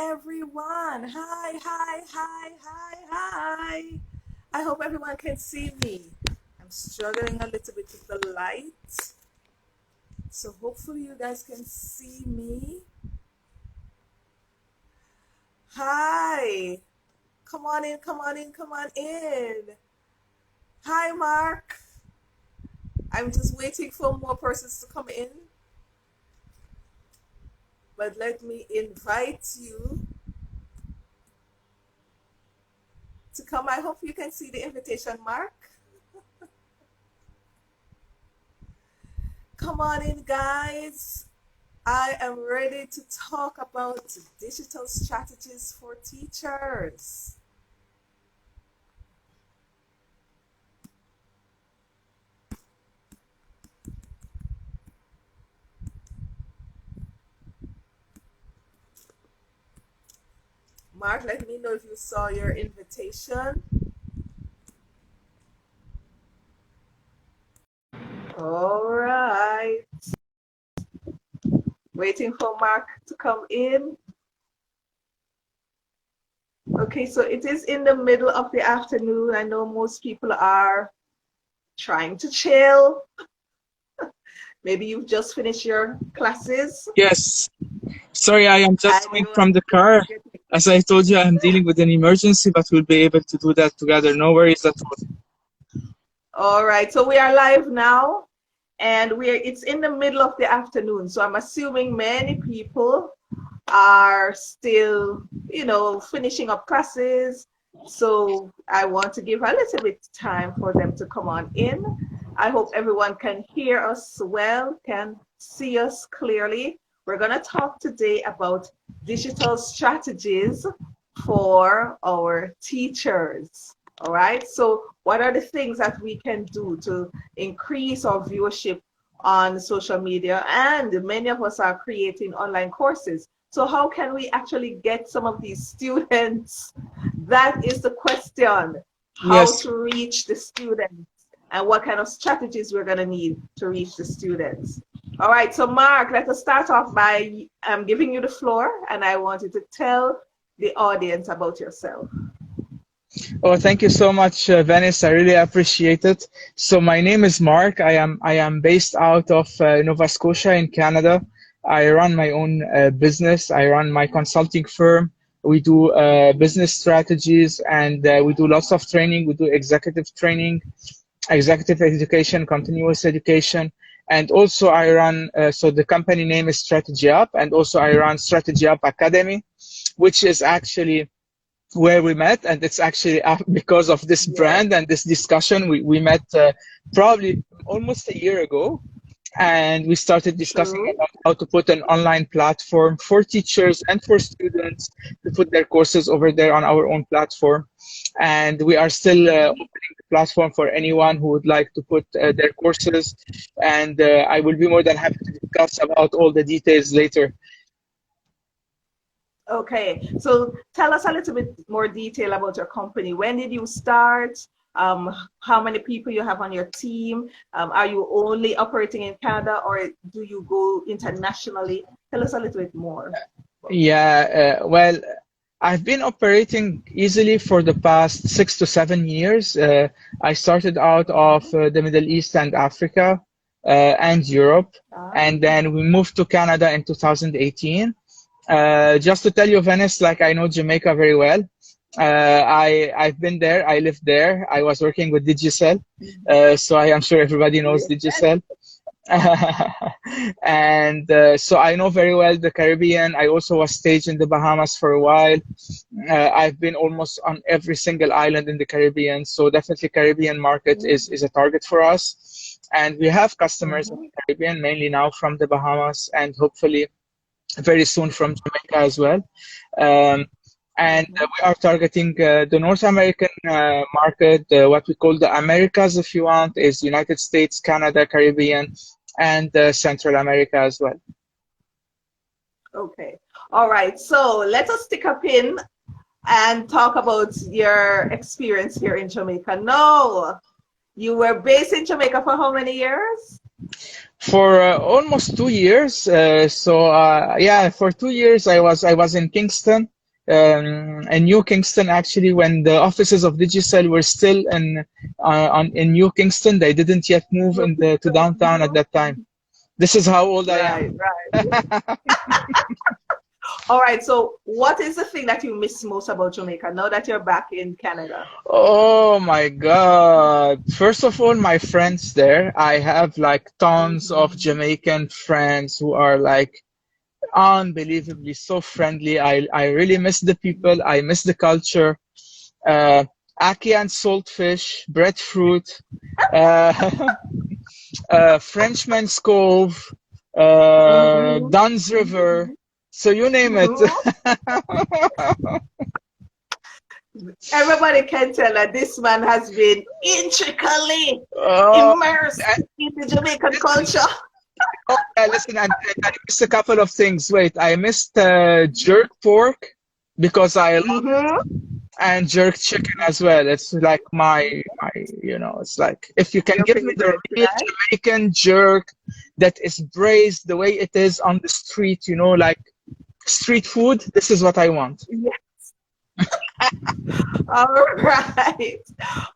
everyone. Hi. I hope everyone can see me. I'm struggling a little bit with the light. So hopefully you guys can see me. Hi. Come on in. Hi, Marc. I'm just waiting for more persons to come in. But let me invite you to come. I hope you can see the invitation, Marc. Come on in, guys. I am ready to talk about digital strategies for teachers. Marc, let me know if you saw your invitation. All right. Waiting for Marc to come in. Okay, so it is in the middle of the afternoon. I know most people are trying to chill. Maybe you've just finished your classes. Yes. Sorry, I am just coming from the car. As I told you, I'm dealing with an emergency, but we'll be able to do that together. No worries at all. All right, so we are live now, and it's in the middle of the afternoon. So I'm assuming many people are still, finishing up classes. So I want to give a little bit time for them to come on in. I hope everyone can hear us well, can see us clearly. We're going to talk today about digital strategies for our teachers. All right. So what are the things that we can do to increase our viewership on social media? And many of us are creating online courses. So how can we actually get some of these students? That is the question. How to reach the students and what kind of strategies we're going to need to reach the students. All right, so Marc, let us start off by giving you the floor, and I want you to tell the audience about yourself. Oh, thank you so much, Venice. I really appreciate it. So my name is Marc. I am based out of Nova Scotia in Canada. I run my own business. I run my consulting firm. We do business strategies, and we do lots of training. We do executive training, executive education, continuous education. And also I run, so the company name is Strategy Up, and also I run Strategy Up Academy, which is actually where we met. And it's actually because of this brand and this discussion, we met probably almost a year ago. And we started discussing about how to put an online platform for teachers and for students to put their courses over there on our own platform. And we are still opening the platform for anyone who would like to put their courses. And I will be more than happy to discuss about all the details later. Okay, so tell us a little bit more detail about your company. When did you start? How many people you have on your team? Are you only operating in Canada, or do you go internationally? Tell us a little bit more. Yeah, well, I've been operating easily for the past 6 to 7 years. I started out of the Middle East and Africa and Europe, and then we moved to Canada in 2018. Just to tell you, Venice, like I know Jamaica very well. I've been there. I lived there. I was working with Digicel, so I am sure everybody knows Digicel. And so I know very well the Caribbean. I also was staged in the Bahamas for a while. I've been almost on every single island in the Caribbean. So definitely Caribbean market is a target for us. And we have customers in the Caribbean, mainly now from the Bahamas, and hopefully very soon from Jamaica as well. And we are targeting the North American market. What we call the Americas, if you want, is United States, Canada, Caribbean, and Central America as well. Okay. All right. So let us stick a pin and talk about your experience here in Jamaica. No, you were based in Jamaica for how many years? For almost 2 years. Yeah, for 2 years I was in Kingston, in New Kingston actually, when the offices of Digicel were still in New Kingston. They didn't yet move to downtown at that time. This is how old I am. Right, right. All right. So, what is the thing that you miss most about Jamaica now that you're back in Canada? Oh my God. First of all, my friends there. I have like tons of Mhm. Jamaican friends who are like unbelievably so friendly. I really miss the people. I miss the culture. Uh, Ackee and saltfish, breadfruit, uh, Frenchman's Cove, Mhm. Dunn's River. So you name it. Mhm. Everybody can tell that this man has been intricately Oh, immersed in the Jamaican listen, culture. oh, yeah, listen, and I missed a couple of things. Wait, I missed jerk pork because I love it, Hmm. and jerk chicken as well. It's like it's like if you can Your give me the favorite, real right? Jamaican jerk that is braised the way it is on the street, like street food, this is what I want. Yeah. All right.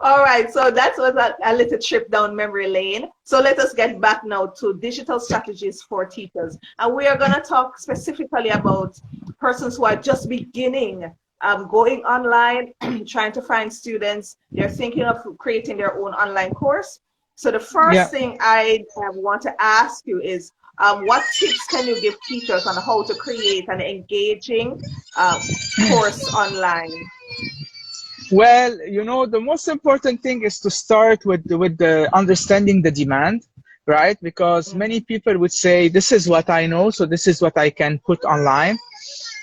All right. So that was a little trip down memory lane. So let us get back now to digital strategies for teachers. And we are going to talk specifically about persons who are just beginning going online, trying to find students. They're thinking of creating their own online course. So the first Yeah. thing I want to ask you is, what tips can you give teachers on how to create an engaging course online? Well, the most important thing is to start with the understanding the demand, right? Because many people would say, this is what I know, so this is what I can put online.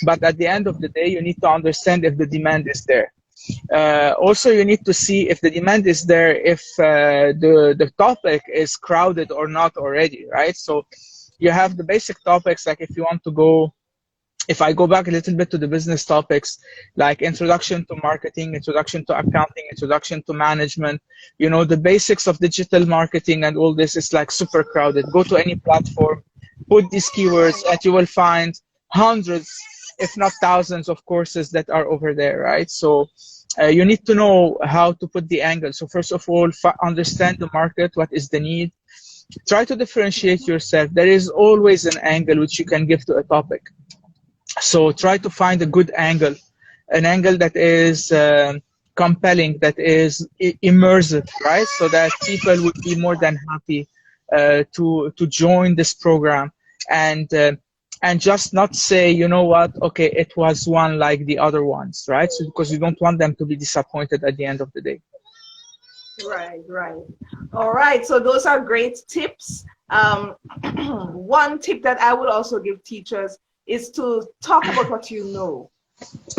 But at the end of the day, you need to understand if the demand is there. Also, you need to see if the demand is there, if the topic is crowded or not already, right? So you have the basic topics, like if I go back a little bit to the business topics, like introduction to marketing, introduction to accounting, introduction to management, the basics of digital marketing and all this is like super crowded. Go to any platform, put these keywords, and you will find hundreds, if not thousands, of courses that are over there, right? So you need to know how to put the angle. So first of all, understand the market, what is the need. Try to differentiate yourself. There is always an angle which you can give to a topic. So try to find a good angle, an angle that is compelling, that is immersive, right? So that people would be more than happy to join this program and just not say, you know what, okay, it was one like the other ones, right? So because you don't want them to be disappointed at the end of the day. Right, right. All right. So those are great tips. One tip that I would also give teachers is to talk about what you know.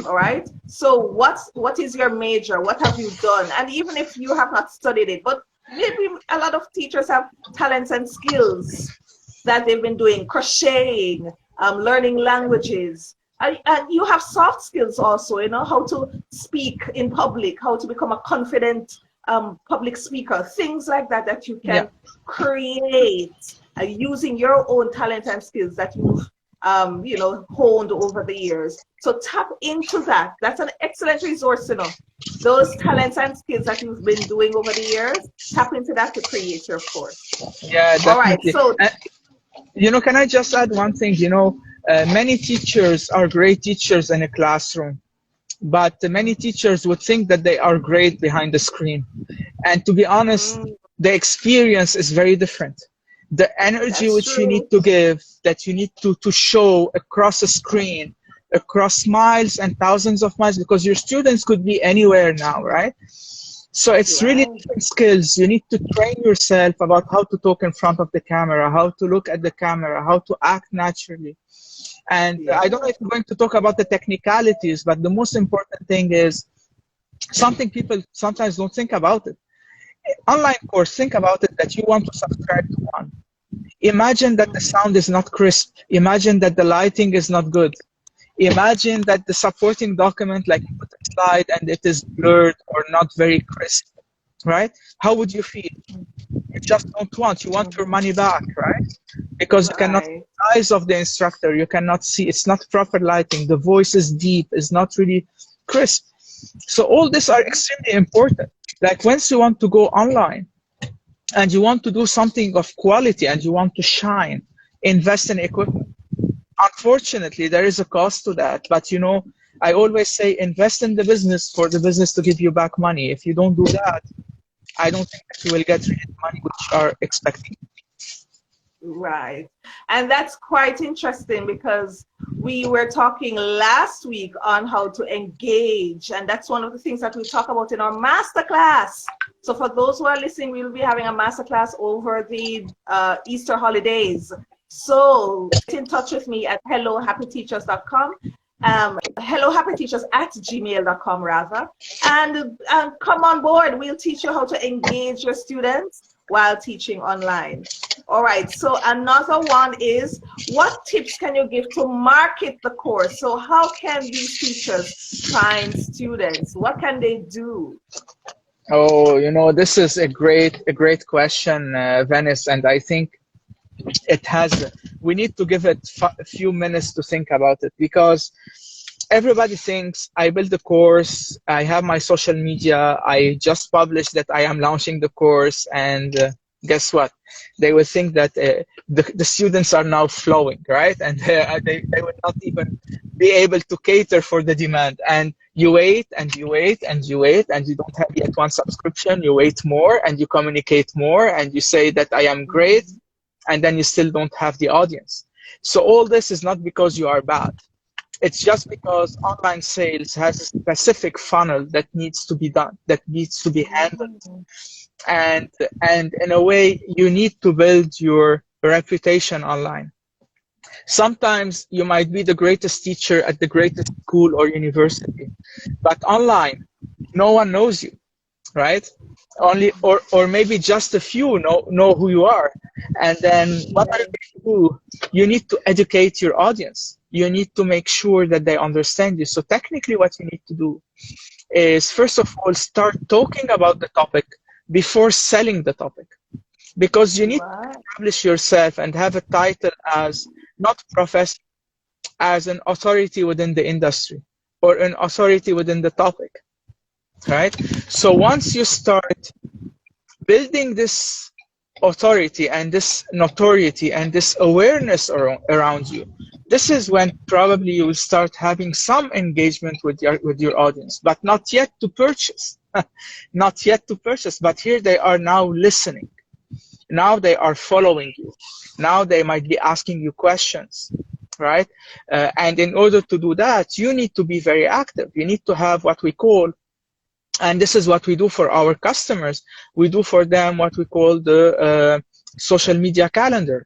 All right. So what is your major? What have you done? And even if you have not studied it, but maybe a lot of teachers have talents and skills that they've been doing, crocheting, learning languages. And you have soft skills also, how to speak in public, how to become a confident public speaker, things like that that you Yeah. can create using your own talent and skills that you've honed over the years. So tap into that. That's an excellent resource to know. Those talents and skills that you've been doing over the years, tap into that to create your course. Yeah, All right. definitely. So Can I just add one thing? Many teachers are great teachers in a classroom, but many teachers would think that they are great behind the screen. And to be honest, mm, the experience is very different. The energy that's which you need true. to give, that you need to show across a screen, across miles and thousands of miles, because your students could be anywhere now, right? So it's really Right. different skills. You need to train yourself about how to talk in front of the camera, how to look at the camera, how to act naturally. And I don't know Yeah. if we're going to talk about the technicalities, but the most important thing is something people sometimes don't think about it. Online course, think about it that you want to subscribe to one. Imagine that the sound is not crisp. Imagine that the lighting is not good. Imagine that the supporting document, like you put a slide and it is blurred or not very crisp, right? How would you feel? just don't want. You want your money back, right? Because you cannot see Right. the eyes of the instructor. You cannot see. It's not proper lighting. The voice is deep. It's not really crisp. So all these are extremely important. Like once you want to go online and you want to do something of quality and you want to shine, invest in equipment. Unfortunately, there is a cost to that. But I always say invest in the business for the business to give you back money. If you don't do that, I don't think that you will get really the money which you are expecting. Right. And that's quite interesting because we were talking last week on how to engage. And that's one of the things that we talk about in our masterclass. So for those who are listening, we'll be having a masterclass over the Easter holidays. So get in touch with me at hellohappyteachers.com. hellohappyteachers@gmail.com rather. And come on board. We'll teach you how to engage your students while teaching online. All right, so another one is, what tips can you give to market the course? So how can these teachers find students? What can they do? Oh, this is a great question, Venice, and I think we need to give it a few minutes to think about it, because everybody thinks I build a course, I have my social media, I just published that I am launching the course, and guess what? They will think that the students are now flowing, right? And they will not even be able to cater for the demand. And you wait and you wait and you wait, and you don't have yet one subscription. You wait more and you communicate more and you say that I am great, and then you still don't have the audience. So all this is not because you are bad. It's just because online sales has a specific funnel that needs to be done, that needs to be handled. And in a way, you need to build your reputation online. Sometimes you might be the greatest teacher at the greatest school or university, but online, no one knows you, right? Only, or maybe just a few know who you are. And then what are you going to do? You need to educate your audience. You need to make sure that they understand you. So technically what you need to do is, first of all, start talking about the topic before selling the topic. Because you need to establish yourself and have a title as not professor, as an authority within the industry or an authority within the topic. Right? So once you start building this authority and this notoriety and this awareness around you, this is when probably you will start having some engagement with your audience, but not yet to purchase. Not yet to purchase, but here they are now listening. Now they are following you. Now they might be asking you questions, right? And in order to do that, you need to be very active. You need to have what we call, and this is what we do for our customers, we do for them what we call the social media calendar,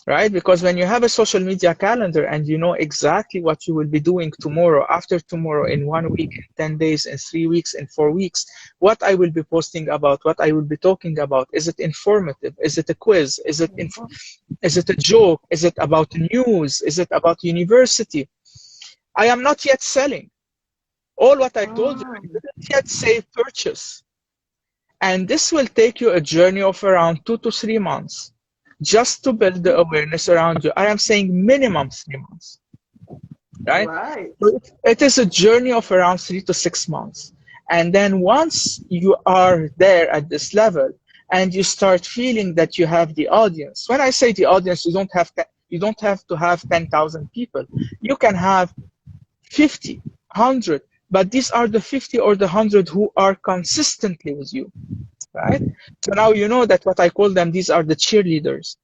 right? Because when you have a social media calendar and you know exactly what you will be doing tomorrow, after tomorrow, in 1 week, in 10 days, in 3 weeks, in 4 weeks, what I will be posting about, what I will be talking about, is it informative? Is it a quiz? Is it a joke? Is it about news? Is it about university? I am not yet selling. All what I told you, I didn't yet say purchase. And this will take you a journey of around 2 to 3 months just to build the awareness around you. I am saying minimum 3 months, right? So it is a journey of around 3 to 6 months. And then once you are there at this level and you start feeling that you have the audience, when I say the audience, you don't have to have 10,000 people. You can have 50, 100, but these are the 50 or the 100 who are consistently with you, right? So now you know that what I call them, these are the cheerleaders.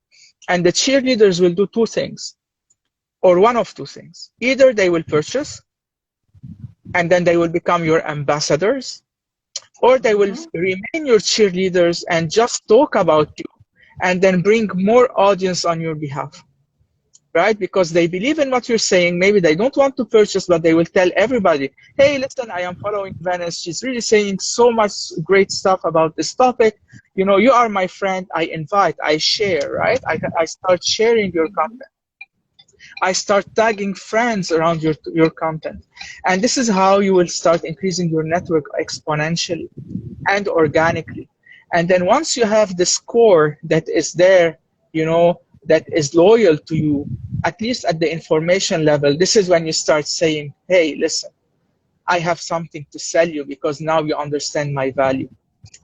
And the cheerleaders will do two things, or one of two things. Either they will purchase, and then they will become your ambassadors, or they will remain your cheerleaders and just talk about you, and then bring more audience on your behalf. Right? Because they believe in what you're saying. Maybe they don't want to purchase, but they will tell everybody, hey, listen, I am following Venice. She's really saying so much great stuff about this topic. You know, you are my friend. I invite, I share, right? I start sharing your content. I start tagging friends around your content. And this is how you will start increasing your network exponentially and organically. And then once you have this core that is there, that is loyal to you, at least at the information level, this is when you start saying, hey, listen, I have something to sell you because now you understand my value.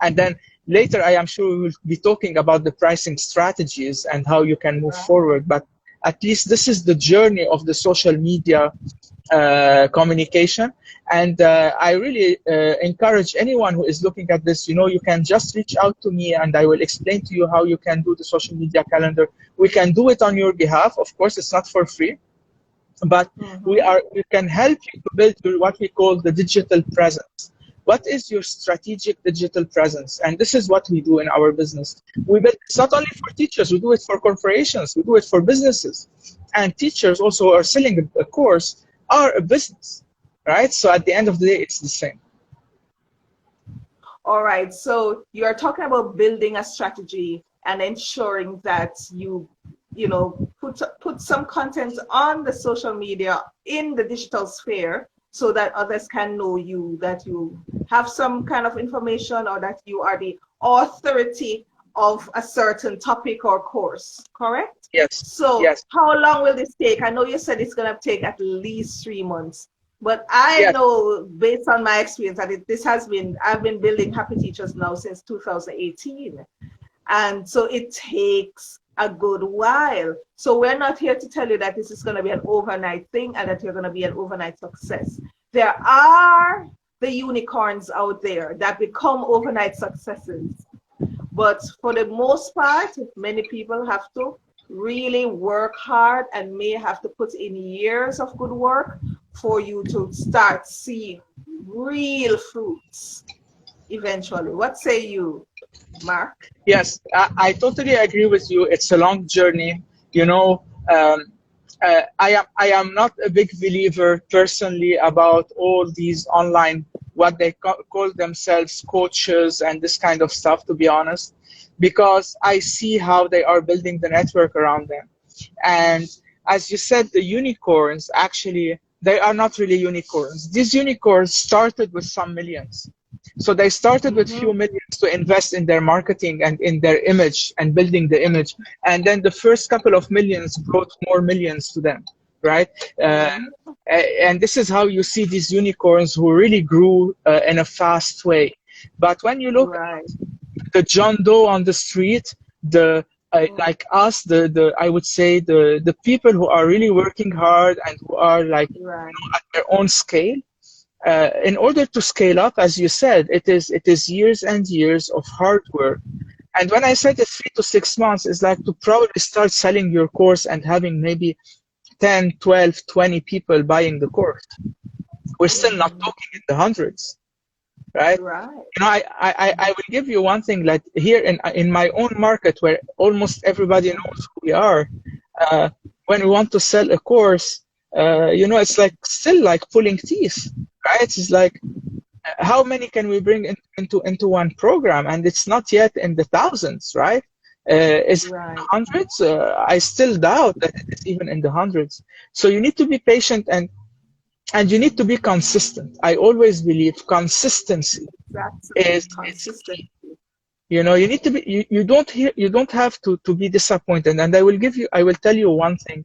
And then later, I am sure we will be talking about the pricing strategies and how you can move forward. But at least this is the journey of the social media communication. And I really encourage anyone who is looking at this, you can just reach out to me and I will explain to you how you can do the social media calendar. We can do it on your behalf. Of course, it's not for free, but we can help you to build what we call the digital presence. What is your strategic digital presence? And this is what we do in our business. We build it's not only for teachers, we do it for corporations, we do it for businesses. And teachers also who are selling a course are a business, right? So at the end of the day, it's the same. All right. So you are talking about building a strategy and ensuring that you put some content on the social media in the digital sphere so that others can know you, that you have some kind of information, or that you are the authority of a certain topic or course, correct? Yes. So yes. How long will this take? I know you said it's going to take at least 3 months, but I know based on my experience that I've been building Happy Teachers now since 2018. And so it takes a good while. So we're not here to tell you that this is going to be an overnight thing and that you're going to be an overnight success. There are the unicorns out there that become overnight successes. But for the most part, many people have to really work hard and may have to put in years of good work for you to start seeing real fruits eventually. What say you, Marc? Yes, I totally agree with you. It's a long journey. I am not a big believer personally about all these online, what they call themselves coaches and this kind of stuff, to be honest, because I see how they are building the network around them. And as you said, the unicorns, actually, they are not really unicorns. These unicorns started with some millions. So they started with few millions to invest in their marketing and in their image and building the image. And then the first couple of millions brought more millions to them, right? And this is how you see these unicorns who really grew in a fast way. But when you look at the John Doe on the street, like us, I would say the people who are really working hard and who are like at their own scale, in order to scale up, as you said, it is years and years of hard work. And when I said 3 to 6 months, it's like to probably start selling your course and having maybe 10, 12, 20 people buying the course. We're still not talking in the hundreds, right? I will give you one thing, like here in my own market where almost everybody knows who we are, when we want to sell a course, it's like still like pulling teeth, right? It's like, how many can we bring into one program? And it's not yet in the thousands, right? Is it hundreds? I still doubt that it is even in the hundreds. So you need to be patient and you need to be consistent. I always believe consistency is key. You need to be. You don't have to be disappointed. And I will tell you one thing.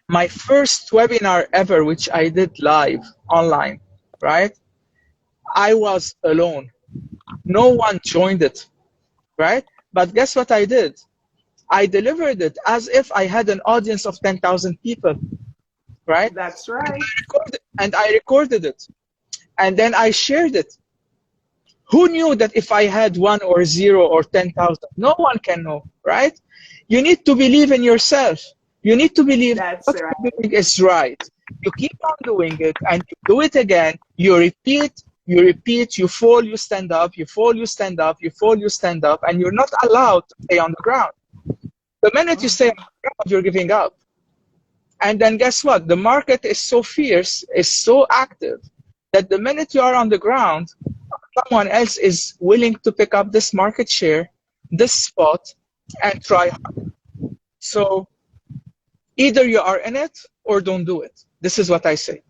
My first webinar ever, which I did live online, right? I was alone. No one joined it, right? But guess what I did? I delivered it as if I had an audience of 10,000 people, right? That's right. And I recorded it. And then I shared it. Who knew that if I had 1 or 0 or 10,000? No one can know, right? You need to believe in yourself. You need to believe what you're doing is right. You keep on doing it and you do it again. You repeat, you fall, you stand up, you fall, you stand up, you fall, you stand up, and you're not allowed to stay on the ground. The minute you stay on the ground, you're giving up. And then guess what? The market is so fierce, is so active, that the minute you are on the ground, someone else is willing to pick up this market share, this spot, and try hard. So either you are in it or don't do it. This is what I say.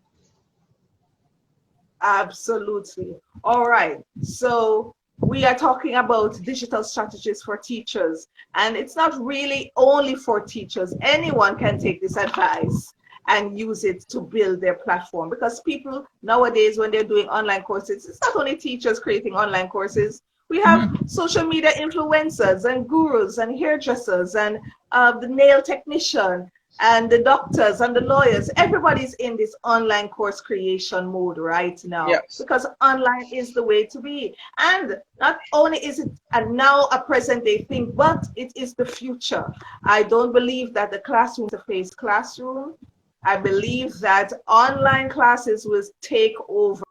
Absolutely. All right. So we are talking about digital strategies for teachers, and it's not really only for teachers. Anyone can take this advice and use it to build their platform, because people nowadays, when they're doing online courses, it's not only teachers creating online courses. We have Mhm. social media influencers and gurus and hairdressers and the nail technician and the doctors and the lawyers. Everybody's in this online course creation mode right now, Yes. because online is the way to be. And not only is it now a present day thing, but it is the future. I don't believe that the classroom is a face classroom. I believe that online classes will take over.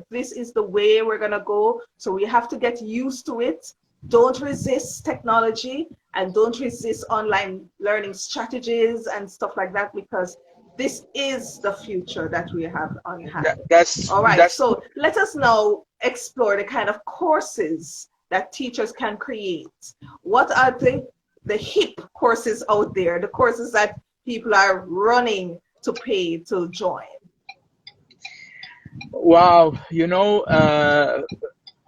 This is the way we're going to go. So we have to get used to it. Don't resist technology, and don't resist online learning strategies and stuff like that, because this is the future that we have on That, hand. that's All right, that's so let us now explore the kind of courses that teachers can create. What are the hip courses out there, the courses that people are running to pay to join? Wow.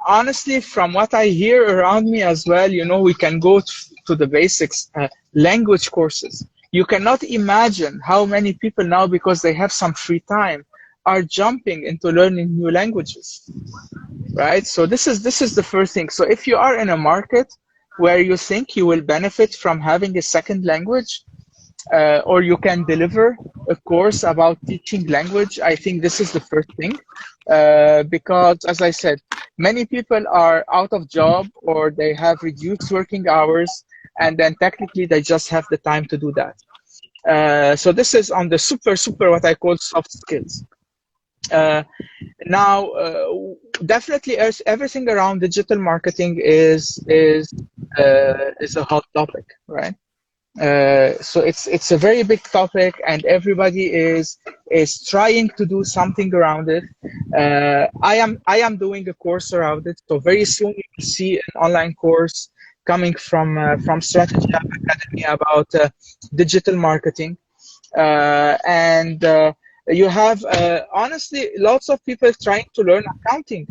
Honestly, from what I hear around me as well, we can go to the basics. Language courses. You cannot imagine how many people now, because they have some free time, are jumping into learning new languages, right? So this is the first thing. So if you are in a market where you think you will benefit from having a second language, or you can deliver a course about teaching language, I think this is the first thing. Because, as I said, many people are out of job or they have reduced working hours, and then technically they just have the time to do that. So this is on the super what I call soft skills. Uh, Now, definitely, everything around digital marketing is a hot topic, right? So it's a very big topic, and everybody is trying to do something around it. I am doing a course around it, so very soon you will see an online course coming from Strategy App Academy about digital marketing. And you have honestly lots of people trying to learn accounting,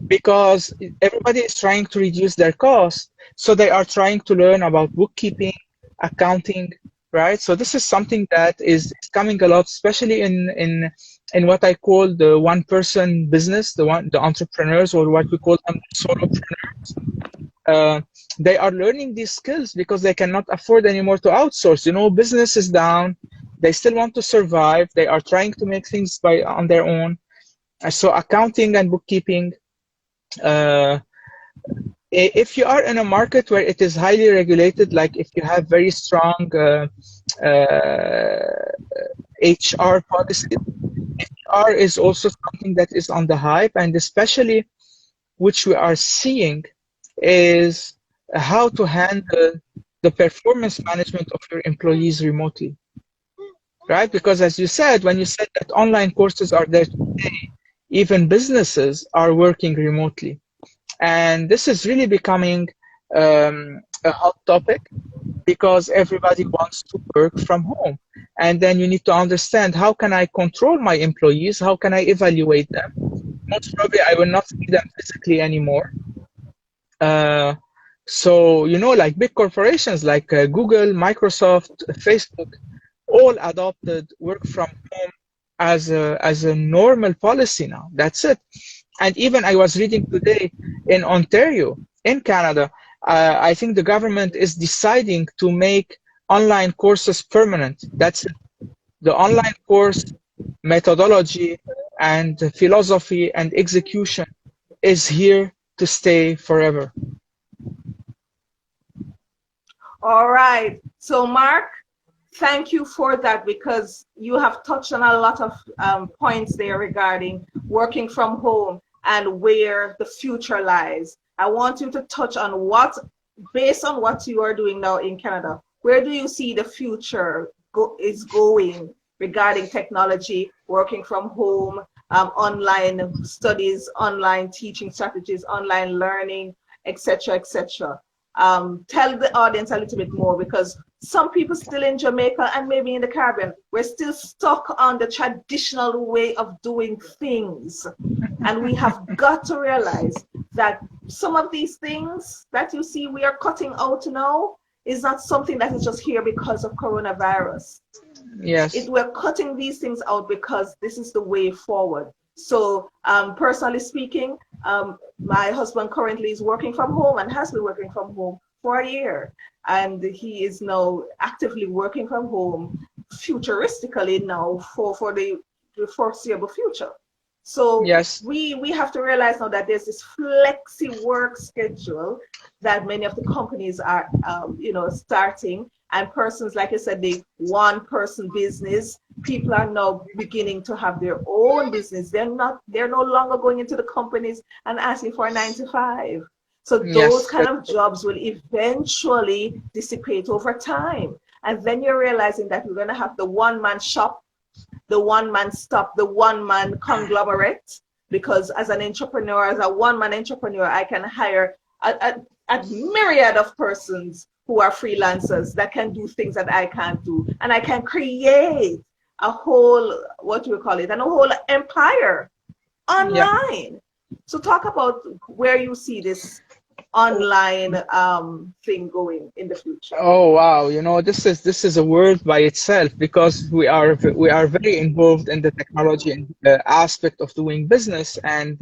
because everybody is trying to reduce their costs. So they are trying to learn about bookkeeping, accounting, right? So this is something that is coming a lot, especially in what I call the one-person business, the entrepreneurs, or what we call them solo-preneurs. They are learning these skills because they cannot afford anymore to outsource. Business is down. They still want to survive. They are trying to make things on their own. So accounting and bookkeeping. Uh, if you are in a market where it is highly regulated, like if you have very strong HR policies, HR is also something that is on the hype, and especially which we are seeing is how to handle the performance management of your employees remotely, right? Because as you said, when you said that online courses are there today, even businesses are working remotely. And this is really becoming a hot topic, because everybody wants to work from home. And then you need to understand, how can I control my employees? How can I evaluate them? Most probably I will not see them physically anymore. Uh, so, like big corporations like Google, Microsoft, Facebook, all adopted work from home as a normal policy now. That's it. And even I was reading today, in Ontario, in Canada, I think the government is deciding to make online courses permanent. That's it. The online course methodology and philosophy and execution is here to stay forever. All right. So, Mark, thank you for that, because you have touched on a lot of points there regarding working from home and where the future lies. I want you to touch on based on what you are doing now in Canada, where do you see the future is going regarding technology, working from home, online studies, online teaching strategies, online learning, etc., etc. Tell the audience a little bit more, because some people still in Jamaica and maybe in the Caribbean, we're still stuck on the traditional way of doing things. And we have got to realize that some of these things that you see we are cutting out now is not something that is just here because of coronavirus. Yes. We're cutting these things out because this is the way forward. So personally speaking, my husband currently is working from home and has been working from home for a year. And he is now actively working from home futuristically now for the foreseeable future. So Yes. we have to realize now that there's this flexi work schedule that many of the companies are starting, and persons, like I said, the one person business, people are now beginning to have their own business. They're no longer going into the companies and asking for a 9 to 5. So those Yes. kind of jobs will eventually dissipate over time. And then you're realizing that we're going to have the one-man shop, the one-man stop, the one-man conglomerate. Because as an entrepreneur, as a one-man entrepreneur, I can hire a myriad of persons who are freelancers that can do things that I can't do. And I can create a whole, what do we call it, and a whole empire online. Yeah. So talk about where you see this online thing going in the future. Oh wow, this is a world by itself, because we are very involved in the technology and aspect of doing business. And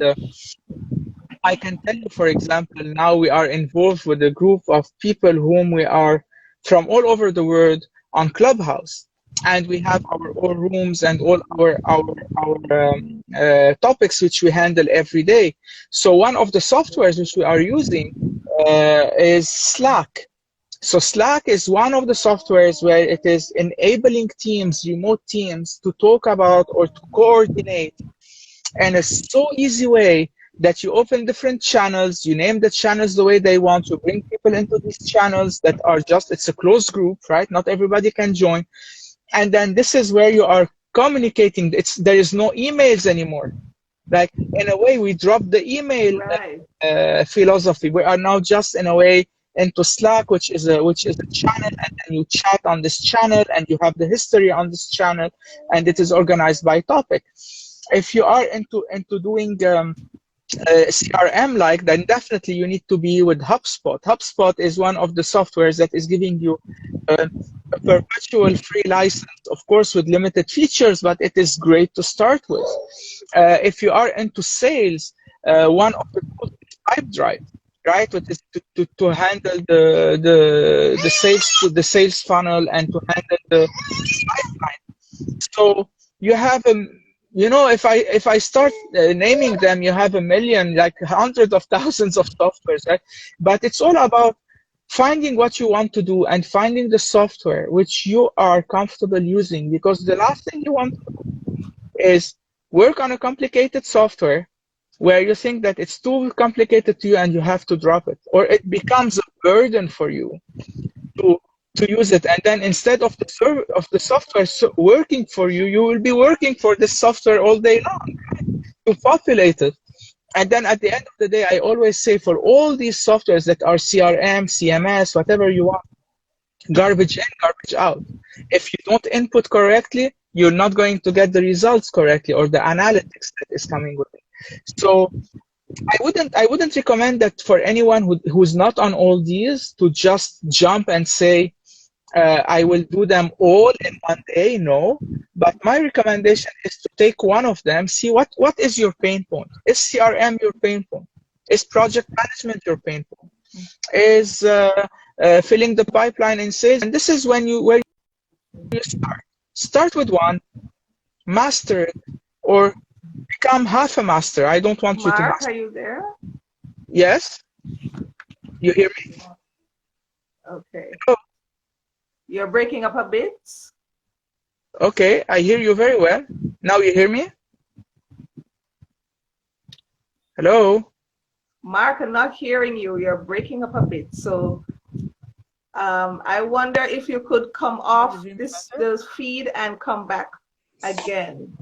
I can tell you, for example, now we are involved with a group of people whom we are from all over the world on Clubhouse, and we have our own rooms and all our topics which we handle every day. So one of the softwares which we are using is Slack. So Slack is one of the softwares where it is enabling teams, remote teams, to talk about or to coordinate in a so easy way that you open different channels, you name the channels the way they want, you bring people into these channels that are it's a closed group, right? Not everybody can join. And then this is where you are communicating. There is no emails anymore. Like, in a way, we dropped the email philosophy. We are now just, in a way, into Slack, which is a channel, and then you chat on this channel, and you have the history on this channel, and it is organized by topic. If you are into doing CRM then definitely you need to be with Hubspot. Hubspot is one of the softwares that is giving you a perpetual free license, of course with limited features, but it is great to start with. If you are into sales, one of the tools is Pipedrive, right? Which is to handle the sales funnel and to handle the pipeline. So you have if I start naming them, you have a million, like hundreds of thousands of softwares, right? But it's all about finding what you want to do and finding the software which you are comfortable using, because the last thing you want to do is work on a complicated software where you think that it's too complicated to you and you have to drop it, or it becomes a burden for you to use it, and then instead of the software working for you, you will be working for this software all day long to populate it. And then at the end of the day, I always say, for all these softwares that are CRM, CMS, whatever you want, garbage in, garbage out. If you don't input correctly, you're not going to get the results correctly or the analytics that is coming with it. So I wouldn't recommend that for anyone who's not on all these to just jump and say, I will do them all in one day. No, but my recommendation is to take one of them, see what is your pain point. Is CRM your pain point? Is project management your pain point? Is filling the pipeline in sales? And this is where you start. Start with one, master it, or become half a master. I don't want you to master. Marc, are you there? Yes? You hear me? Okay. Oh. You're breaking up a bit. Okay, I hear you very well. Now you hear me? Hello? Marc, I'm not hearing you. You're breaking up a bit. So I wonder if you could come off this feed and come back again.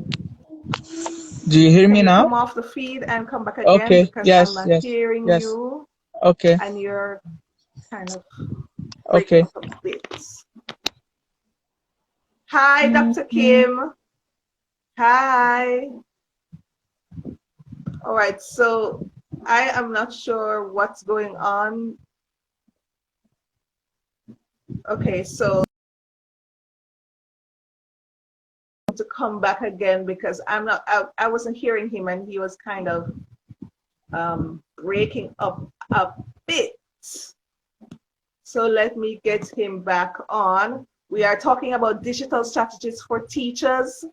Do you hear me now? Come off the feed and come back again, okay. Because Yes, I'm not hearing yes. you. Okay. And you're kind of breaking up a bit. Hi, Dr. Kim. Hi. All right, so I am not sure what's going on. Okay, so to come back again because I wasn't hearing him and he was kind of breaking up a bit. So let me get him back on. We are talking about digital strategies for teachers.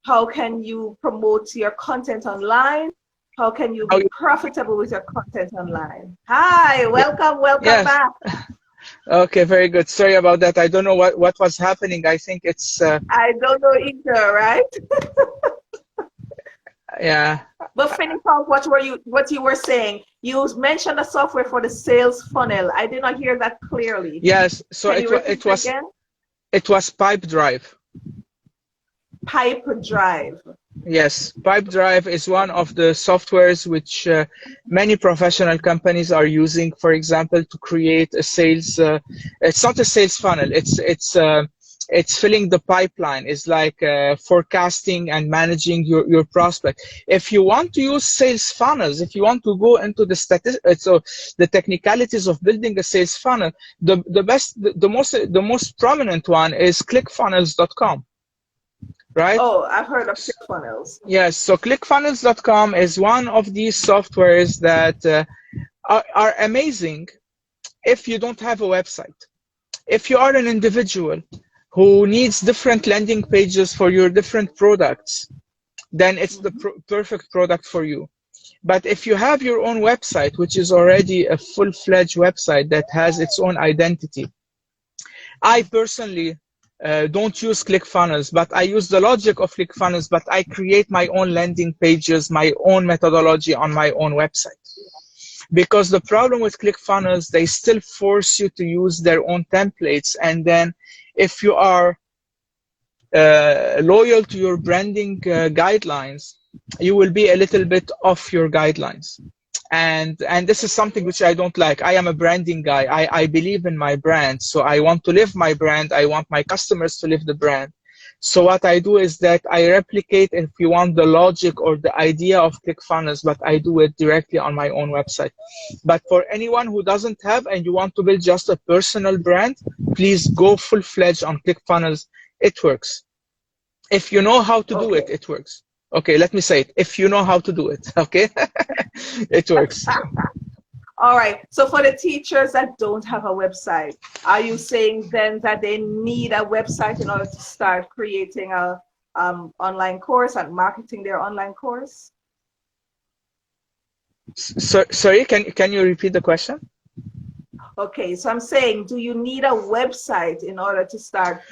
How can you promote your content online? How can you be profitable with your content online? Hi, welcome Yes. back. Okay, very good. Sorry about that. I don't know what was happening. I think it's. I don't know either, right? Yeah. But finish off what you were saying. You mentioned a software for the sales funnel. I did not hear that clearly. Yes. So Can you repeat again? It was Pipedrive. Pipedrive. Yes, Pipedrive is one of the softwares which many professional companies are using, for example, to create a sales. It's not a sales funnel. It's filling the pipeline. It's like forecasting and managing your prospect. If you want to use sales funnels, if you want to go into the technicalities of building a sales funnel, the most prominent one is ClickFunnels.com. Right? Oh, I've heard of ClickFunnels. Yes, so ClickFunnels.com is one of these softwares that are amazing if you don't have a website. If you are an individual who needs different landing pages for your different products, then it's the perfect product for you. But if you have your own website, which is already a full-fledged website that has its own identity, I personally don't use ClickFunnels, but I use the logic of ClickFunnels, but I create my own landing pages, my own methodology on my own website. Because the problem with ClickFunnels, they still force you to use their own templates. And then if you are loyal to your branding guidelines, you will be a little bit off your guidelines. And this is something which I don't like. I am a branding guy. I believe in my brand. So I want to live my brand. I want my customers to live the brand. So what I do is that I replicate, if you want, the logic or the idea of ClickFunnels, but I do it directly on my own website. But for anyone who doesn't have and you want to build just a personal brand, please go full-fledged on ClickFunnels. It works. If you know how to do it, it works. Okay, let me say it. If you know how to do it, okay? It works. All right. So for the teachers that don't have a website, are you saying then that they need a website in order to start creating a online course and marketing their online course? Sorry, can you repeat the question? Okay, so I'm saying, do you need a website in order to start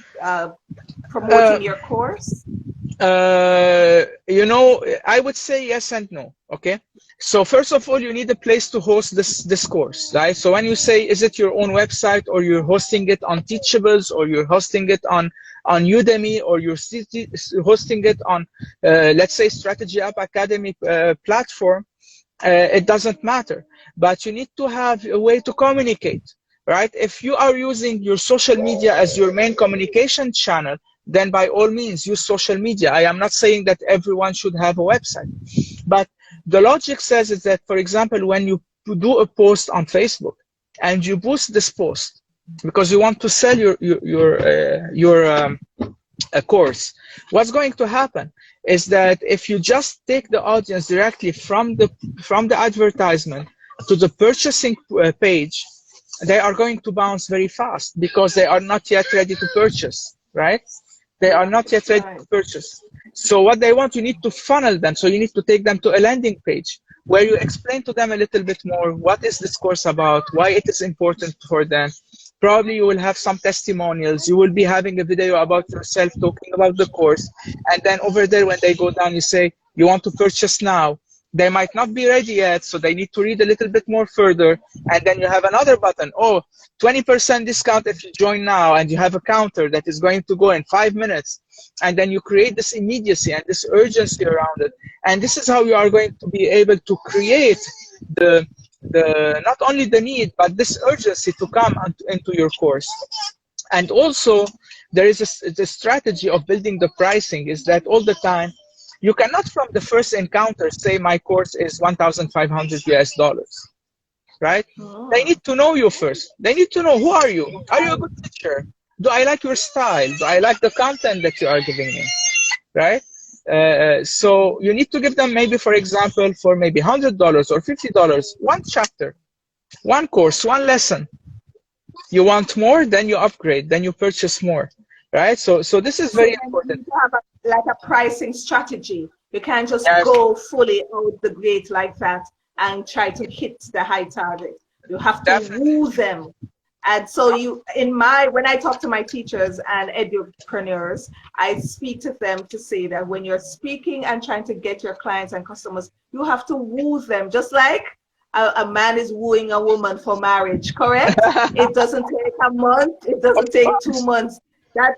promoting your course? You know, I would say yes and no. Okay. So first of all, you need a place to host this course, right? So when you say, is it your own website, or you're hosting it on Teachables, or you're hosting it on Udemy, or you're hosting it on, let's say, Strategy App Academy platform, it doesn't matter. But you need to have a way to communicate, right? If you are using your social media as your main communication channel, then by all means use social media. I am not saying that everyone should have a website, but the logic says is that, for example, when you do a post on Facebook and you boost this post because you want to sell your course, what's going to happen is that if you just take the audience directly from the advertisement to the purchasing page, they are going to bounce very fast because they are not yet ready to purchase, right? They are not yet ready to purchase. So what they want, you need to funnel them. So you need to take them to a landing page where you explain to them a little bit more, what is this course about, why it is important for them. Probably you will have some testimonials. You will be having a video about yourself talking about the course. And then over there, when they go down, you say, you want to purchase now. They might not be ready yet, so they need to read a little bit more further. And then you have another button, 20% discount if you join now, and you have a counter that is going to go in 5 minutes. And then you create this immediacy and this urgency around it. And this is how you are going to be able to create the not only the need, but this urgency to come into your course. And also, there is the strategy of building the pricing is that all the time, you cannot from the first encounter say my course is 1,500 US dollars, right? They Oh. need to know you first. They need to know, who are you? Are you a good teacher? Do I like your style? Do I like the content that you are giving me, right? So you need to give them maybe, for example, for maybe $100 or $50, one chapter, one course, one lesson. You want more, then you upgrade, then you purchase more, right? So this is So very then you important. need to have like a pricing strategy. You can't just Yes, go fully out the gate like that and try to hit the high target. You have to definitely. woo them. And so when I talk to my teachers and edupreneurs, I speak to them to say that when you're speaking and trying to get your clients and customers, you have to woo them, just like a man is wooing a woman for marriage, correct? It doesn't take a month, it Of doesn't take two course. months.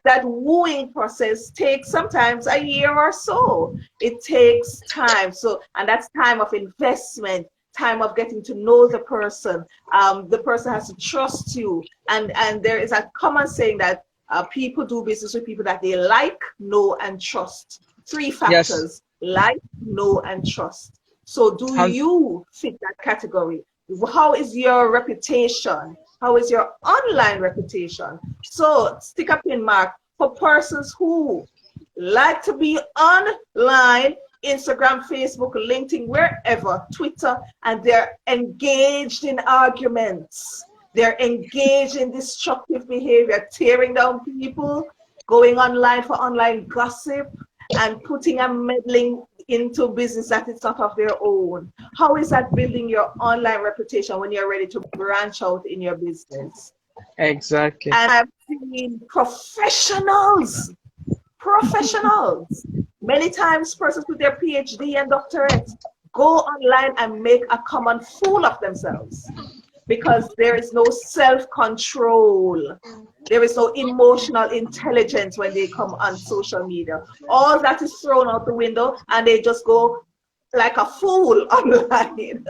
That wooing process takes sometimes a year or so. It takes time. So, and that's time of investment, time of getting to know the person. The person has to trust you. And there is a common saying that people do business with people that they like, know, and trust. Three Yes. factors: like, know, and trust. So do you fit that category? How is your reputation? How is your online reputation? So stick up in, Mark, for persons who like to be online, Instagram, Facebook, LinkedIn, wherever, Twitter, and they're engaged in arguments. They're engaged in destructive behavior, tearing down people, going online for online gossip, and putting and meddling into business that is not of their own. How is that building your online reputation when you're ready to branch out in your business? Exactly. And I've seen professionals, many times persons with their PhD and doctorate go online and make a common fool of themselves because there is no self-control. There is no emotional intelligence when they come on social media. All that is thrown out the window and they just go like a fool online.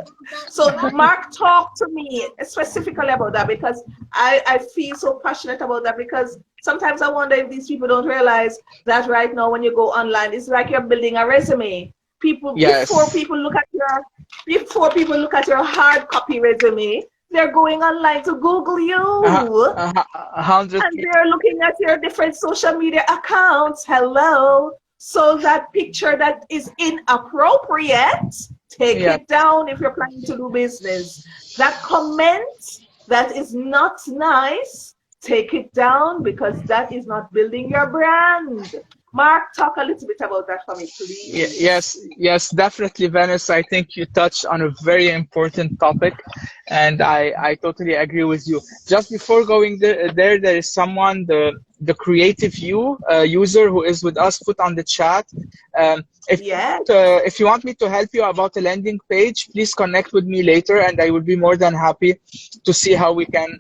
So Mark, talk to me specifically about that because I feel so passionate about that because sometimes I wonder if these people don't realize that right now when you go online, it's like you're building a resume. Yes. Before people look at your hard copy resume, they're going online to Google you. A hundred. And they're looking at your different social media accounts. Hello. So that picture that is inappropriate, take Yeah. it down if you're planning to do business. That comment that is not nice, take it down because that is not building your brand. Mark, talk a little bit about that for me, please. Yes, definitely, Venice. I think you touched on a very important topic, and I totally agree with you. Just before going there is someone, the creative user who is with us, put on the chat. Yes. If you want me to help you about a landing page, please connect with me later, and I will be more than happy to see how we can